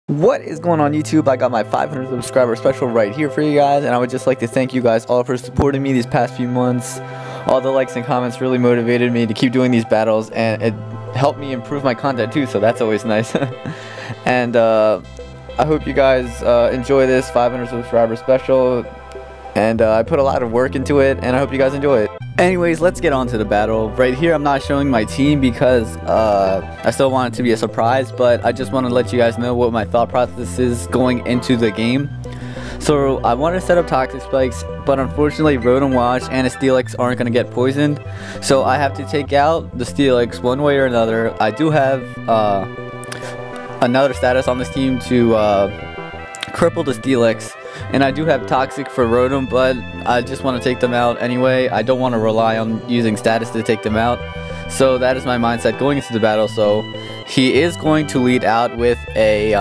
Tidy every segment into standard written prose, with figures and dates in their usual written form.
What is going on YouTube? I got my 500 subscriber special right here for you guys, and I would just like to thank you guys all for supporting me these past few months. All the likes and comments really motivated me to keep doing these battles, and it helped me improve my content too, so that's always nice. And I hope you guys enjoy this 500 subscriber special, and I put a lot of work into it, and I hope you guys enjoy it. Anyways, let's get on to the battle. Right here, I'm not showing my team because I still want it to be a surprise, but I just want to let you guys know what my thought process is going into the game. So I want to set up toxic spikes, but unfortunately Rotom Wash and a Steelix aren't going to get poisoned, so I have to take out the Steelix one way or another. I do have another status on this team to cripple the Steelix, and I do have Toxic for Rotom, but I just want to take them out anyway. I don't want to rely on using status to take them out. So that is my mindset going into the battle. So he is going to lead out with a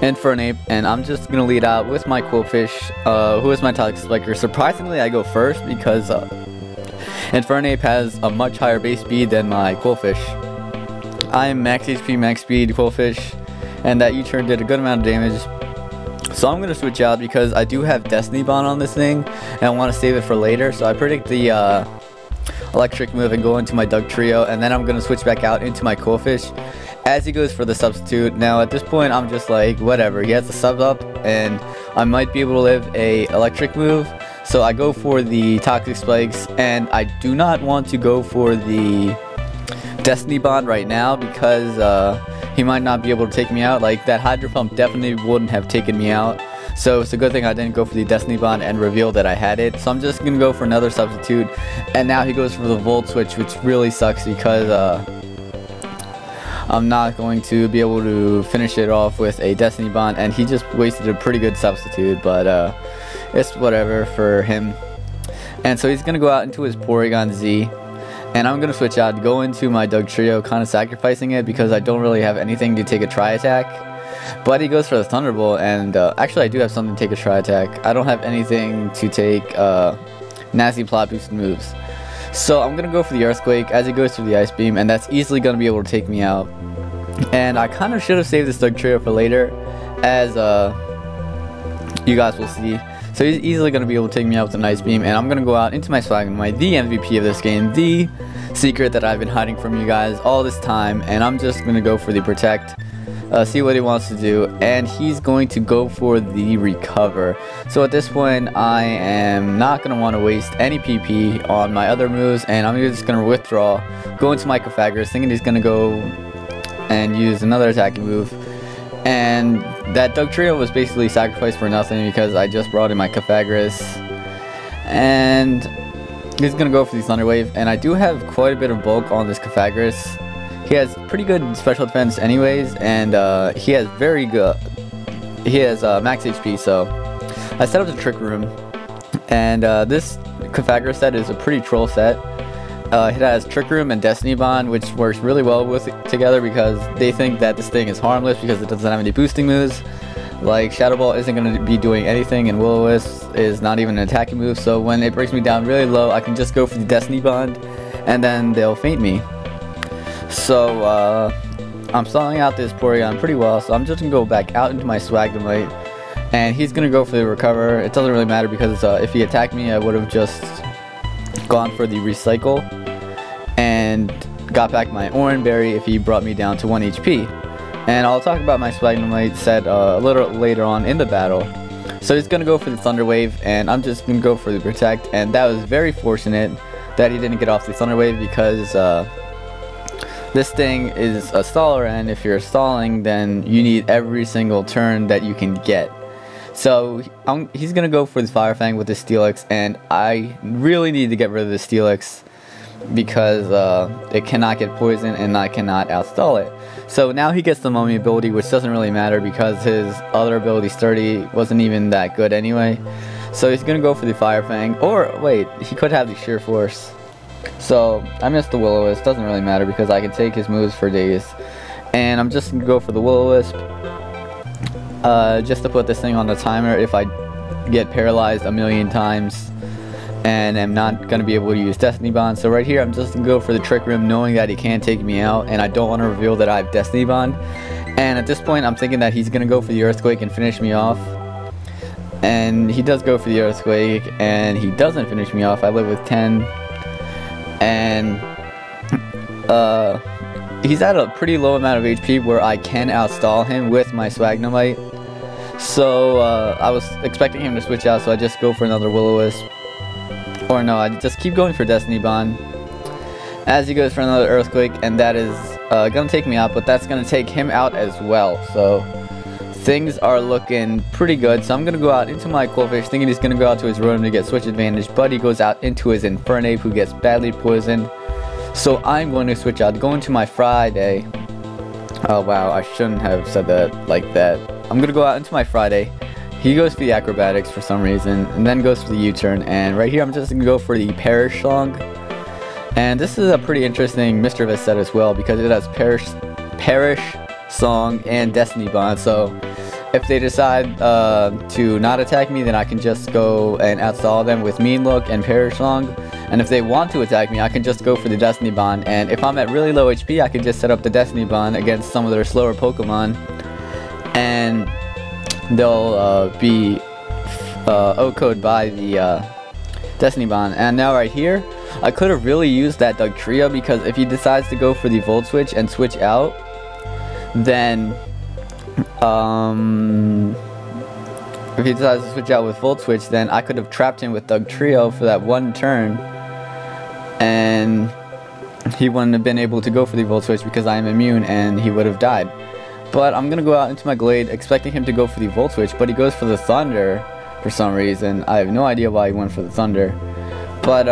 Infernape, and I'm just going to lead out with my Quillfish, who is my Toxic Spiker. Surprisingly, I go first because Infernape has a much higher base speed than my Quillfish. I am max HP, max speed Quillfish, and that U-turn did a good amount of damage. So I'm going to switch out because I do have Destiny Bond on this thing, and I want to save it for later. So I predict the electric move and go into my Dugtrio, and then I'm going to switch back out into my Quillfish as he goes for the substitute. Now at this point I'm just like, whatever, he has the sub up and I might be able to live a electric move. So I go for the Toxic Spikes, and I do not want to go for the Destiny Bond right now because he might not be able to take me out. Like, that Hydro Pump definitely wouldn't have taken me out. So it's a good thing I didn't go for the Destiny Bond and reveal that I had it. So I'm just going to go for another substitute. And now he goes for the Volt Switch, which really sucks because I'm not going to be able to finish it off with a Destiny Bond. And he just wasted a pretty good substitute, but it's whatever for him. And so he's going to go out into his Porygon Z. And I'm going to switch out, go into my Dugtrio, kind of sacrificing it because I don't really have anything to take a Tri-Attack. But he goes for the Thunderbolt, and actually I do have something to take a Tri-Attack. I don't have anything to take nasty plot boosted moves. So I'm going to go for the Earthquake as he goes through the Ice Beam, and that's easily going to be able to take me out. And I kind of should have saved this Dugtrio for later, as you guys will see. So he's easily going to be able to take me out with an Ice Beam, and I'm going to go out into my Swagnemite, the MVP of this game, the secret that I've been hiding from you guys all this time, and I'm just going to go for the Protect, see what he wants to do, and he's going to go for the Recover. So at this point, I am not going to want to waste any PP on my other moves, and I'm just going to withdraw, go into my Cofagris, thinking he's going to go and use another attacking move. And that Dugtrio was basically sacrificed for nothing because I just brought in my Cofagris. And he's going to go for the Thunder Wave. And I do have quite a bit of bulk on this Cofagris. He has pretty good special defense anyways. And he has very good... He has max HP. So I set up the Trick Room. And this Cofagris set is a pretty troll set. It has Trick Room and Destiny Bond, which works really well with together because they think that this thing is harmless because it doesn't have any boosting moves. Like, Shadow Ball isn't going to be doing anything, and Will-O-Wisp is not even an attacking move, so when it breaks me down really low, I can just go for the Destiny Bond, and then they'll faint me. So, I'm stalling out this Porygon pretty well, so I'm just going to go back out into my Swagnemite, and he's going to go for the Recover. It doesn't really matter because if he attacked me, I would have just gone for the Recycle and got back my Oran Berry if he brought me down to 1 HP. And I'll talk about my Swagnemite set a little later on in the battle. So he's going to go for the Thunder Wave, and I'm just going to go for the Protect. And that was very fortunate that he didn't get off the Thunder Wave because this thing is a staller, and if you're stalling, then you need every single turn that you can get. So he's going to go for the Fire Fang with the Steelix, and I really need to get rid of the Steelix because it cannot get poisoned and I cannot outstall it. So now he gets the Mummy ability, which doesn't really matter because his other ability, Sturdy, wasn't even that good anyway. So he's going to go for the Fire Fang, or wait, he could have the Sheer Force. So I missed the Will-O-Wisp, doesn't really matter because I can take his moves for days. And I'm just going to go for the Will-O-Wisp just to put this thing on the timer if I get paralyzed a million times and I'm not going to be able to use Destiny Bond. So right here I'm just going to go for the Trick Room, knowing that he can't take me out, and I don't want to reveal that I have Destiny Bond. And at this point, I'm thinking that he's gonna go for the Earthquake and finish me off. And he does go for the Earthquake, and he doesn't finish me off. I live with 10. And he's at a pretty low amount of HP where I can outstall him with my Swagnemite. So I was expecting him to switch out, so I just go for another Will-O-Wisp. Or no, I just keep going for Destiny Bond as he goes for another Earthquake, and that is gonna take me out, but that's gonna take him out as well. So things are looking pretty good. So I'm gonna go out into my Qwilfish thinking he's gonna go out to his Rotom to get switch advantage, but he goes out into his Infernape, who gets badly poisoned. So I'm going to switch out, go into my Friday. Oh wow, I shouldn't have said that like that. I'm gonna go out into my Friday. He goes for the Acrobatics for some reason, and then goes for the U-turn. And right here, I'm just gonna go for the Perish Song. And this is a pretty interesting Mischievous set as well, because it has Perish Song and Destiny Bond. So if they decide to not attack me, then I can just go and outstall them with Mean Look and Perish Song. And if they want to attack me, I can just go for the Destiny Bond. And if I'm at really low HP, I can just set up the Destiny Bond against some of their slower Pokemon, and they'll be OHKO'd by the Destiny Bond. And now right here, I could have really used that Dugtrio, because if he decides to go for the Volt Switch and switch out, then if he decides to switch out with Volt Switch, then I could have trapped him with Dugtrio for that one turn, and he wouldn't have been able to go for the Volt Switch because I am immune, and he would have died. But I'm gonna go out into my Glade expecting him to go for the Volt Switch, but he goes for the Thunder for some reason. I have no idea why he went for the Thunder, but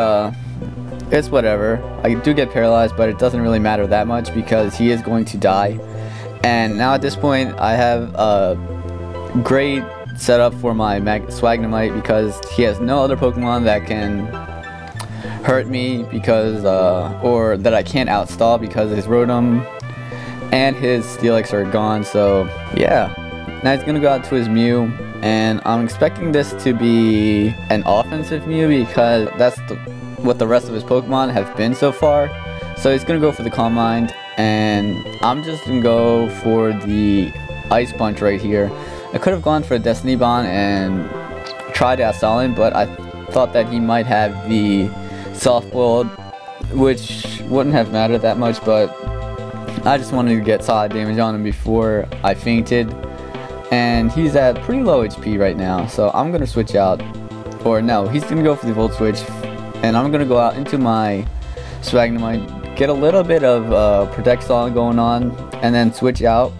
it's whatever. I do get paralyzed, but it doesn't really matter that much because he is going to die. And now at this point, I have a great setup for my Swagnemite, because he has no other Pokemon that can hurt me, because or that I can't outstall, because his Rotom and his Steelix are gone. So yeah, now he's gonna go out to his Mew, and I'm expecting this to be an offensive Mew, because that's what the rest of his Pokemon have been so far. So he's gonna go for the Calm Mind, and I'm just gonna go for the Ice Punch right here. I could have gone for a Destiny Bond and tried to outstall him, but I thought that he might have the Soft Boiled, which wouldn't have mattered that much, but I just wanted to get solid damage on him before I fainted. And he's at pretty low HP right now, so I'm gonna switch out. Or no, he's gonna go for the Volt Switch, and I'm gonna go out into my Swagnemite, get a little bit of Protect Song going on, and then switch out,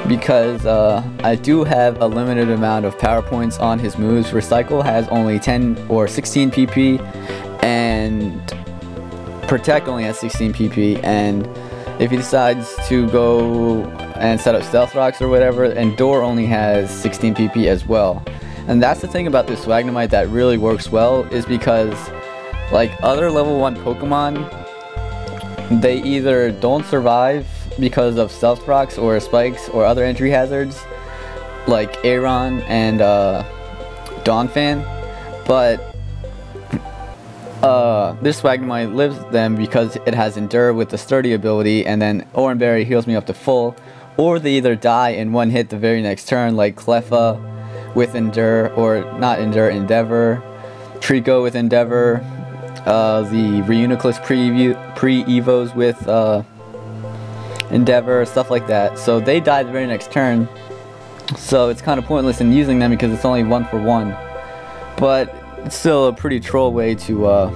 because I do have a limited amount of power points on his moves. Recycle has only 10 or 16 PP, and Protect only has 16 PP, and if he decides to go and set up Stealth Rocks or whatever, Endure only has 16 PP as well. And that's the thing about this Swagnemite that really works well, is because like other level 1 Pokemon, they either don't survive because of Stealth Rocks or Spikes or other entry hazards like Aeron and Donphan, but this Swagnemite lives them because it has Endure with the Sturdy ability, and then Oranberry heals me up to full, or they either die in one hit the very next turn, like Cleffa with Endure, or not Endure, Endeavor, Trico with Endeavor, the Reuniclus pre-evos with Endeavor, stuff like that. So they die the very next turn, so it's kind of pointless in using them because it's only 1 for 1. But it's still a pretty troll way to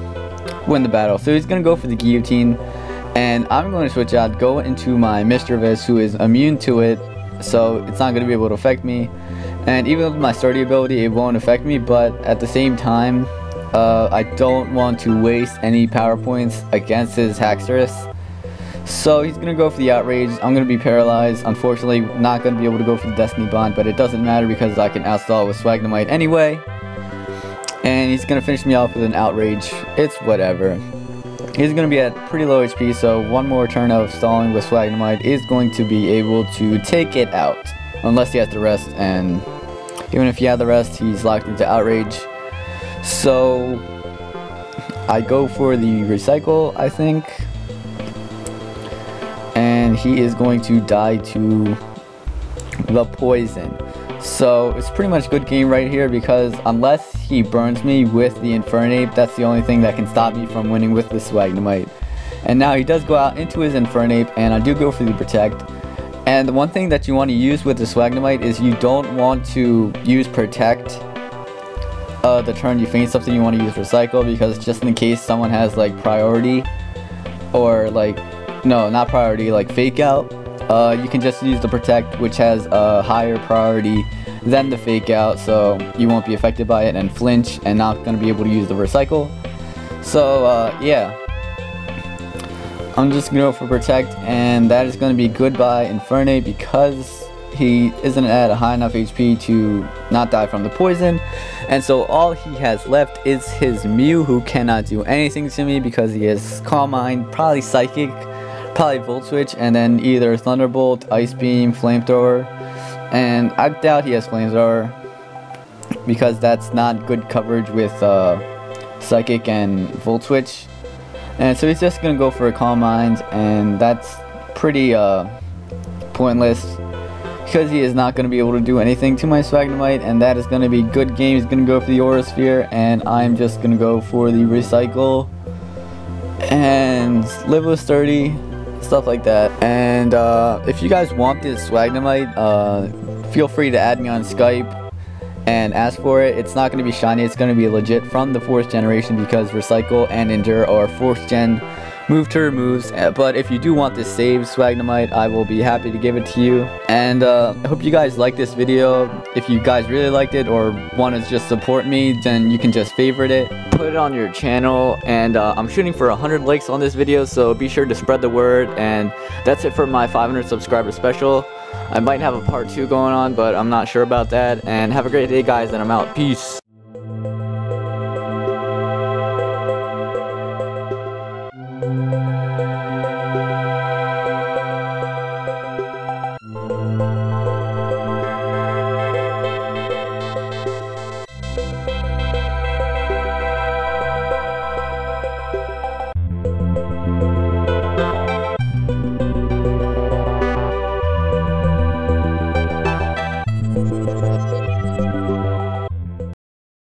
win the battle. So he's going to go for the Guillotine, and I'm going to switch out, go into my Mischievous, who is immune to it, so it's not going to be able to affect me. And even with my Sturdy ability, it won't affect me, but at the same time, I don't want to waste any power points against his Haxorus. So he's going to go for the Outrage. I'm going to be paralyzed. Unfortunately, not going to be able to go for the Destiny Bond, but it doesn't matter because I can outstall with Swagnemite anyway. And he's going to finish me off with an Outrage. It's whatever. He's going to be at pretty low HP, so one more turn of stalling with Swagnemite is going to be able to take it out. Unless he has the rest, and even if he had the rest, he's locked into Outrage. So I go for the Recycle, I think. And he is going to die to the poison. So it's pretty much good game right here, because unless he burns me with the Infernape, that's the only thing that can stop me from winning with the Swagnemite. And now he does go out into his Infernape, and I do go for the Protect. And the one thing that you want to use with the Swagnemite is you don't want to use Protect the turn you feint something. You want to use Recycle, because just in case someone has like priority, or like, no, not priority, like Fake Out, you can just use the Protect, which has a higher priority than the Fake Out, so you won't be affected by it and flinch and not going to be able to use the Recycle. So yeah, I'm just going to go for Protect, and that is going to be goodbye Infernape, because he isn't at a high enough HP to not die from the poison. And so all he has left is his Mew, who cannot do anything to me because he has Calm Mind, probably Psychic, probably Volt Switch, and then either Thunderbolt, Ice Beam, Flamethrower. And I doubt he has Flamethrower, because that's not good coverage with Psychic and Volt Switch. And so he's just gonna go for a Calm Mind, and that's pretty pointless, because he is not going to be able to do anything to my Swagnemite, and that is going to be good game. He's going to go for the Aura Sphere, and I'm just going to go for the Recycle and live with 30, stuff like that. And if you guys want this Swagnemite, feel free to add me on Skype and ask for it. It's not going to be shiny, it's going to be legit from the 4th generation, because Recycle and Endure are 4th gen move to removes. But if you do want this saved Swagnemite, I will be happy to give it to you. And I hope you guys like this video. If you guys really liked it or want to just support me, then you can just favorite it, put it on your channel, and I'm shooting for 100 likes on this video, so be sure to spread the word. And that's it for my 500 subscriber special. I might have a part 2 going on, but I'm not sure about that. And have a great day, guys, and I'm out. Peace.